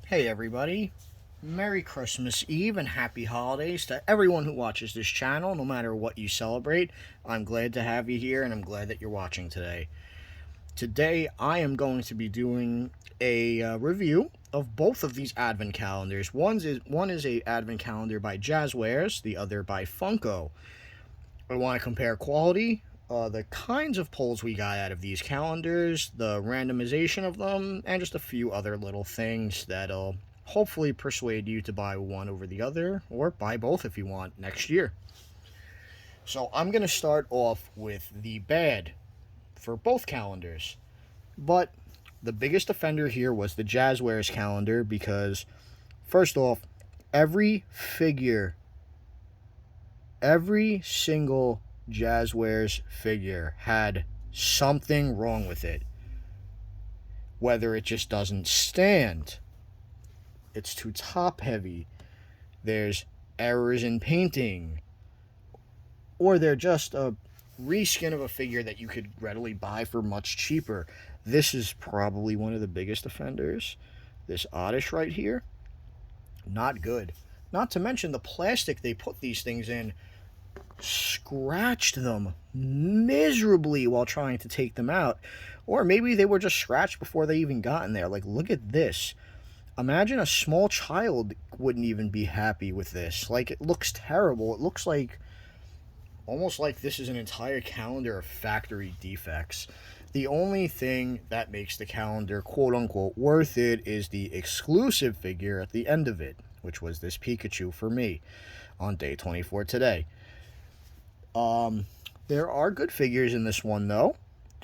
Hey everybody, Merry Christmas Eve and Happy Holidays to everyone who watches this channel, no matter what you celebrate. I'm glad to have you here and I'm glad that you're watching today. Today I am going to be doing a review of both of these advent calendars. One is a advent calendar by Jazwares, the other by Funko. I want to compare quality, the kinds of pulls we got out of these calendars, the randomization of them, and just a few other little things that'll hopefully persuade you to buy one over the other, or buy both if you want next year. So I'm going to start off with the bad for both calendars. But the biggest offender here was the Jazwares calendar because, first off, every figure, every single Jazwares figure had something wrong with it. Whether it just doesn't stand, it's too top heavy, there's errors in painting, or they're just a reskin of a figure that you could readily buy for much cheaper. This is probably one of the biggest offenders. This Oddish right here, not good. Not to mention the plastic they put these things in scratched them miserably while trying to take them out. Or maybe they were just scratched before they even got in there. Like, look at this. Imagine a small child wouldn't even be happy with this. Like, it looks terrible. It looks like almost like this is an entire calendar of factory defects. The only thing that makes the calendar quote unquote worth it is the exclusive figure at the end of it, which was this Pikachu for me on day 24 today. There are good figures in this one though.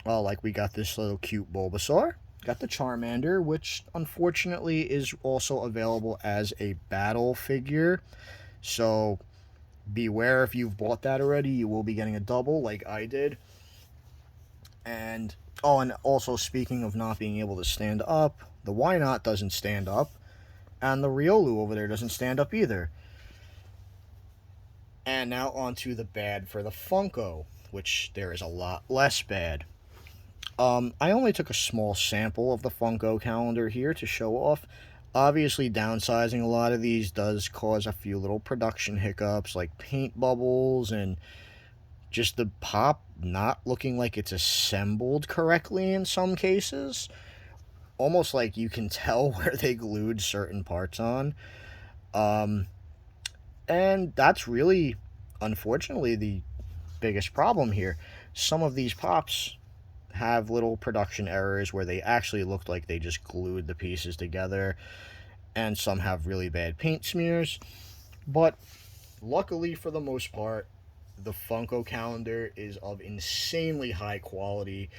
Like we got this little cute Bulbasaur. Got the Charmander, which unfortunately is also available as a battle figure. So beware if you've bought that already, you will be getting a double like I did. And also speaking of not being able to stand up, the Why Not doesn't stand up, and the Riolu over there doesn't stand up either. And now onto the bad for the Funko, which there is a lot less bad. I only took a small sample of the Funko calendar here to show off. Obviously, downsizing a lot of these does cause a few little production hiccups, like paint bubbles and just the pop not looking like it's assembled correctly in some cases. Almost like you can tell where they glued certain parts on. And that's really, unfortunately, the biggest problem here. Some of these pops have little production errors where they actually looked like they just glued the pieces together, and some have really bad paint smears. But luckily, for the most part, the Funko calendar is of insanely high quality.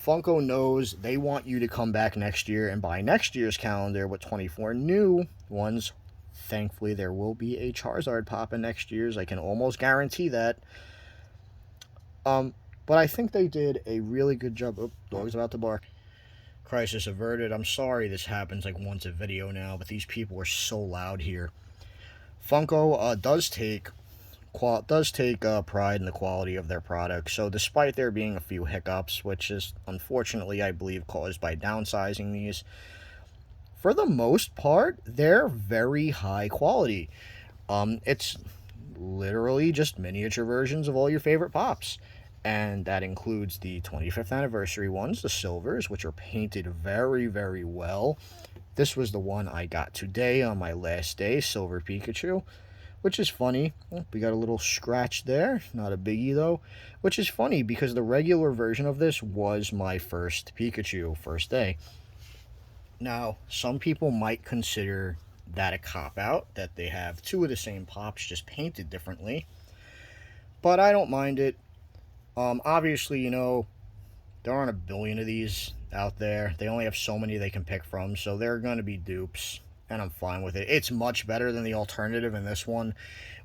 Funko knows they want you to come back next year and buy next year's calendar with 24 new ones. Thankfully, there will be a Charizard pop in next year's. I can almost guarantee that. But I think they did a really good job. Oh, dog's about to bark. Crisis averted. I'm sorry this happens like once a video now, but these people are so loud here. Funko does take pride in the quality of their products. So despite there being a few hiccups, which is unfortunately I believe caused by downsizing these, for the most part they're very high quality. It's literally just miniature versions of all your favorite pops. And that includes the 25th anniversary ones, the silvers, which are painted very, very well. This was the one I got today on my last day, Silver Pikachu, which is funny. We got a little scratch there, not a biggie though, which is funny because the regular version of this was my first Pikachu, first day. Now, some people might consider that a cop-out, that they have two of the same pops just painted differently, but I don't mind it. Obviously, you know, there aren't a billion of these out there. They only have so many they can pick from, so they're going to be dupes, and I'm fine with it. It's much better than the alternative in this one,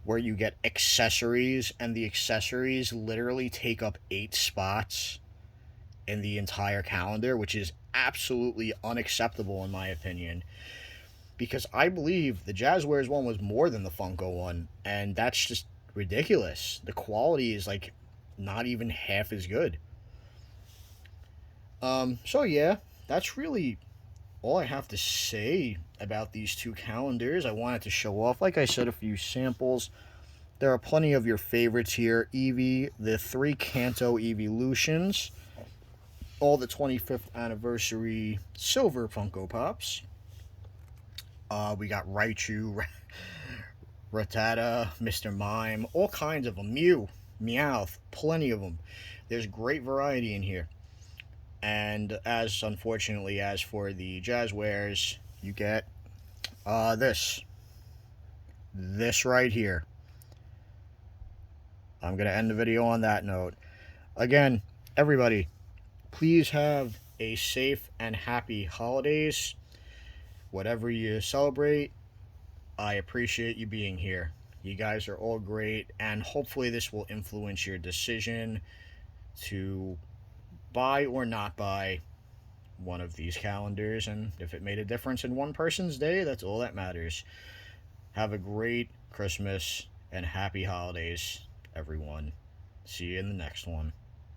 where you get accessories, and the accessories literally take up 8 spots in the entire calendar, which is absolutely unacceptable in my opinion, because I believe the Jazwares one was more than the Funko one, and that's just ridiculous. The quality is like not even half as good. So yeah, that's really all I have to say about these two calendars. I wanted to show off, like I said, a few samples. There are plenty of your favorites here. Eevee, the 3 Kanto Evolutions, all the 25th anniversary silver Funko Pops. We got Raichu, Rattata, Mr. Mime, all kinds of them. Meowth, plenty of them. There's great variety in here. And as unfortunately as for the Jazwares, you get this right here. I'm gonna end the video on that note. Again, everybody, please have a safe and happy holidays. Whatever you celebrate, I appreciate you being here. You guys are all great, and hopefully this will influence your decision to buy or not buy one of these calendars. And if it made a difference in one person's day, that's all that matters. Have a great Christmas and happy holidays, everyone. See you in the next one.